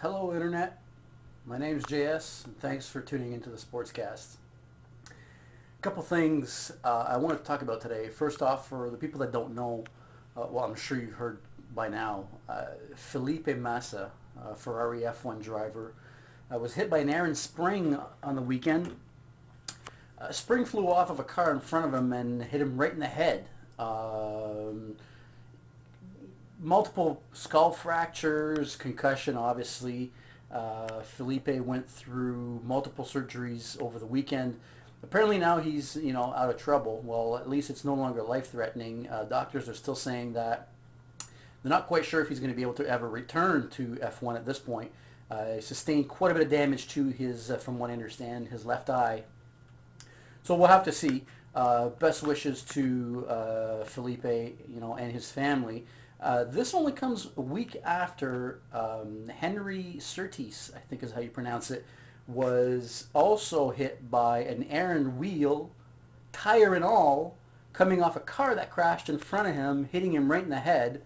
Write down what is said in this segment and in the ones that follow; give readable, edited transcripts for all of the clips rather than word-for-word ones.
Hello, Internet. My name is JS, and thanks for tuning into the SportsCast. A couple things I want to talk about today. First off, for the people that don't know, well, I'm sure you've heard by now, Felipe Massa, Ferrari F1 driver, was hit by an Aaron Spring on the weekend. Spring flew off of a car in front of him and hit him right in the head. Multiple skull fractures, concussion, obviously. Felipe went through multiple surgeries over the weekend. Apparently now he's, out of trouble. Well, at least it's no longer life-threatening. Doctors are still saying that they're not quite sure if he's going to be able to ever return to F1 at this point. He sustained quite a bit of damage to his, from what I understand, his left eye. So we'll have to see. Best wishes to Felipe, and his family. This only comes a week after Henry Surtees, I think is how you pronounce it, was also hit by an Aaron wheel, tire and all, coming off a car that crashed in front of him, hitting him right in the head.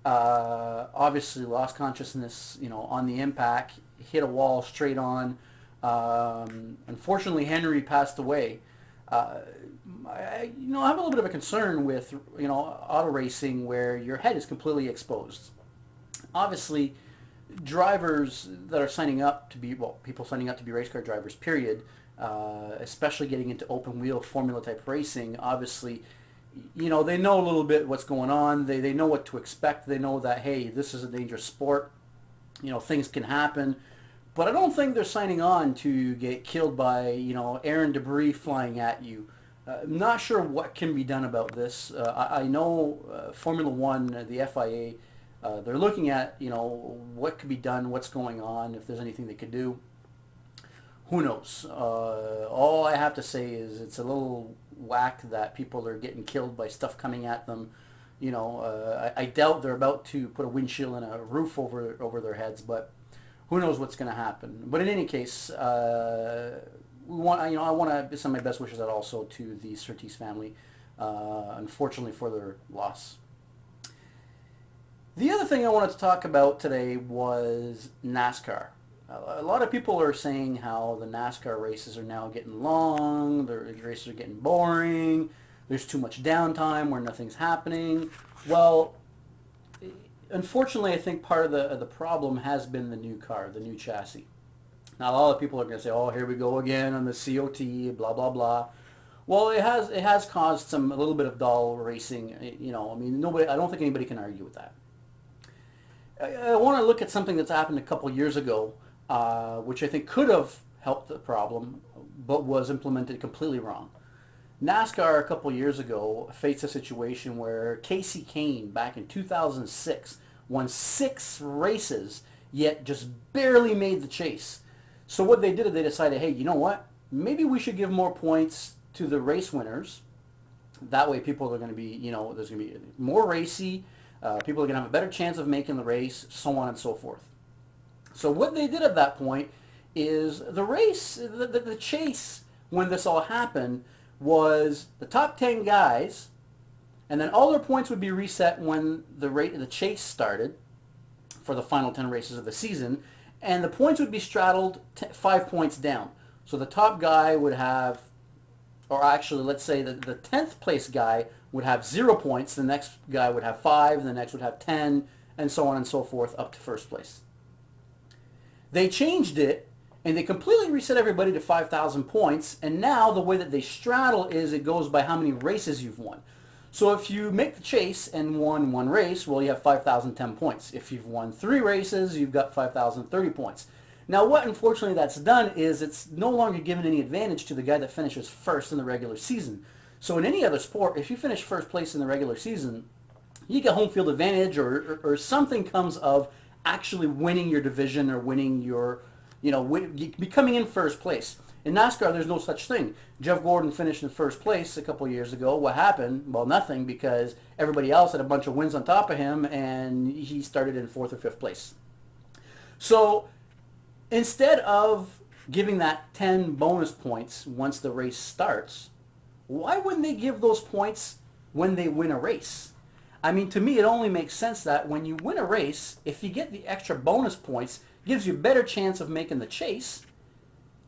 Obviously lost consciousness, on the impact, hit a wall straight on. Unfortunately, Henry passed away. I have a little bit of a concern with, auto racing where your head is completely exposed. Obviously, drivers that are signing up to be, people signing up to be race car drivers, period, especially getting into open wheel formula type racing, obviously, they know a little bit what's going on. They know what to expect. They know that, hey, this is a dangerous sport. Things can happen. But I don't think they're signing on to get killed by, errant debris flying at you. I'm not sure what can be done about this. I know Formula One, the FIA, they're looking at, what could be done, what's going on, if there's anything they could do. Who knows? All I have to say is it's a little whack that people are getting killed by stuff coming at them. I doubt they're about to put a windshield and a roof over their heads, but who knows what's going to happen. But in any case, I want to send my best wishes out also to the Surtees family, unfortunately for their loss. The other thing I wanted to talk about today was NASCAR. A lot of people are saying how the NASCAR races are now getting long, the races are getting boring, there's too much downtime where nothing's happening. Well, unfortunately, I think part of the problem has been the new car, the new chassis. Now, a lot of people are going to say, "Oh, here we go again on the COT, blah blah blah." Well, it has caused a little bit of dull racing. Nobody. I don't think anybody can argue with that. I want to look at something that's happened a couple years ago, which I think could have helped the problem, but was implemented completely wrong. NASCAR a couple years ago faced a situation where Casey Kane back in 2006 won 6 races, yet just barely made the chase. So what they did is they decided, hey, you know what? Maybe we should give more points to the race winners. That way people are going to be, there's going to be more racy. People are going to have a better chance of making the race, so on and so forth. So what they did at that point is the race, the chase, when this all happened, was the top 10 guys, and then all their points would be reset when the chase started for the final 10 races of the season, and the points would be straddled 5 points down. So the top guy would have, or actually let's say that the 10th place guy would have 0 points, the next guy would have 5, and the next would have 10, and so on and so forth up to first place. They changed it, and they completely reset everybody to 5,000 points, and now the way that they straddle is it goes by how many races you've won. So if you make the chase and won 1 race, well, you have 5,010 points. If you've won 3 races, you've got 5,030 points. Now what unfortunately that's done is it's no longer given any advantage to the guy that finishes first in the regular season. So in any other sport, if you finish first place in the regular season, you get home field advantage or something comes of actually winning your division or winning your, becoming in first place. In NASCAR, there's no such thing. Jeff Gordon finished in first place a couple of years ago. What happened? Well, nothing, because everybody else had a bunch of wins on top of him, and he started in 4th or 5th place. So instead of giving that 10 bonus points once the race starts, why wouldn't they give those points when they win a race? I mean, to me, it only makes sense that when you win a race, if you get the extra bonus points, it gives you a better chance of making the chase.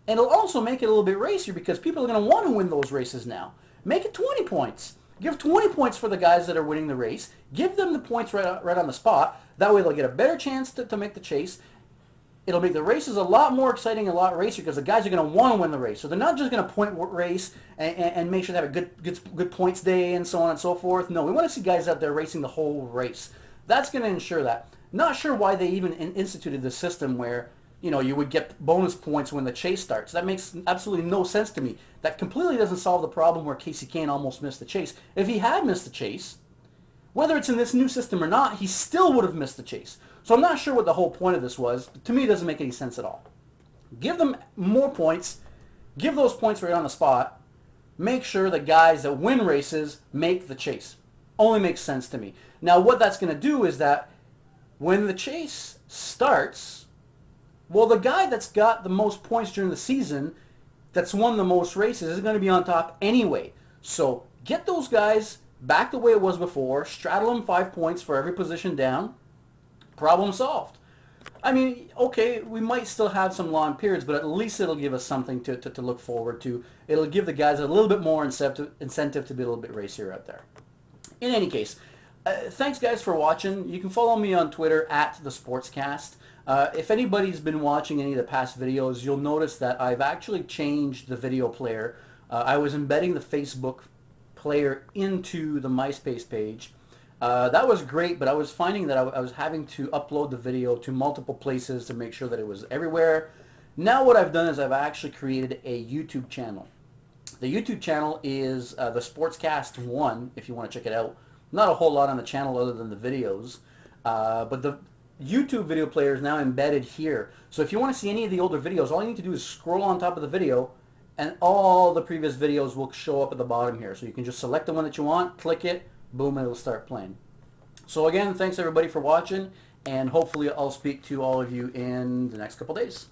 And it'll also make it a little bit racier because people are going to want to win those races now. Make it 20 points. Give 20 points for the guys that are winning the race. Give them the points right on the spot. That way they'll get a better chance to make the chase. It'll make the races a lot more exciting, a lot racier, because the guys are going to want to win the race. So they're not just going to point race and make sure they have a good points day and so on and so forth. No, we want to see guys out there racing the whole race. That's going to ensure that. Not sure why they even instituted the system where, you know, you would get bonus points when the chase starts. That makes absolutely no sense to me. That completely doesn't solve the problem where Casey Kane almost missed the chase. If he had missed the chase, whether it's in this new system or not, he still would have missed the chase. So I'm not sure what the whole point of this was. To me, it doesn't make any sense at all. Give them more points. Give those points right on the spot. Make sure the guys that win races make the chase. Only makes sense to me. Now, what that's going to do is that when the chase starts, well, the guy that's got the most points during the season, that's won the most races, is going to be on top anyway. So get those guys back the way it was before. Straddle them 5 points for every position down. Problem solved. I mean, okay, we might still have some long periods, but at least it'll give us something to look forward to. It'll give the guys a little bit more incentive to be a little bit racier out there. In any case, thanks guys for watching. You can follow me on Twitter at the SportsCast. If anybody's been watching any of the past videos, you'll notice that I've actually changed the video player. I was embedding the Facebook player into the MySpace page. That was great, but I was finding that I was having to upload the video to multiple places to make sure that it was everywhere. Now what I've done is I've actually created a YouTube channel. The YouTube channel is the SportsCast 1, if you want to check it out. Not a whole lot on the channel other than the videos, but the YouTube video player is now embedded here. So if you want to see any of the older videos, all you need to do is scroll on top of the video, and all the previous videos will show up at the bottom here. So you can just select the one that you want, click it, boom, and it'll start playing. So again, thanks everybody for watching, and hopefully I'll speak to all of you in the next couple days.